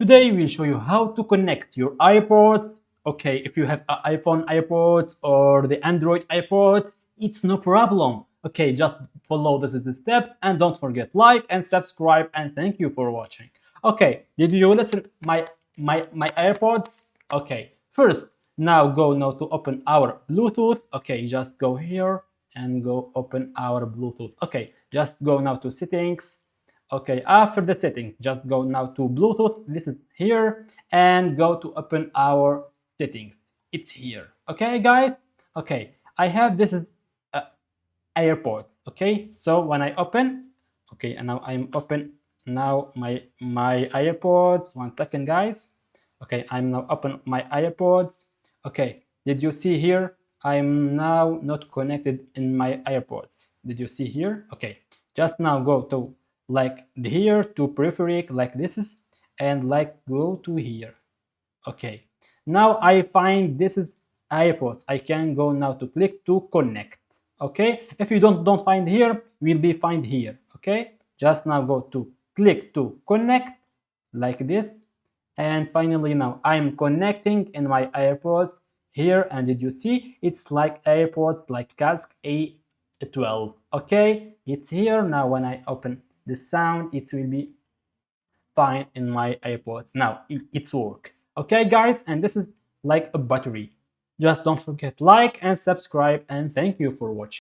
Today we'll show you how to connect your iPods. Okay, if you have an iPhone iPods or the Android iPods, it's no problem. Okay, just follow the steps and don't forget like and subscribe, and thank you for watching. Okay, did you listen my AirPods? Okay, first now go now to open our Bluetooth. Okay, just go here and go open our Bluetooth. Okay, just go now to settings. Okay, after the settings, just go now to Bluetooth. This is here, and go to open our settings. It's here. Okay, guys. Okay, I have this is AirPods. Okay, so when I open, okay, and now I'm open now my AirPods. 1 second, guys. Okay, I'm now open my AirPods. Okay, did you see here? I'm now not connected in my AirPods. Did you see here? Okay, just now go to like here to periphery like this is, and like go to here. Okay, now I find this is AirPods. I can go now to click to connect. Okay, if you don't find here, will be find here. Okay, just now go to click to connect like this, and finally now I'm connecting in my AirPods here, and did you see it's like AirPods like Cask A12. Okay, it's here now. When I open the sound, it will be fine in my AirPods. Now it's work. Okay, guys, and this is like a battery. Just don't forget like and subscribe, and thank you for watching.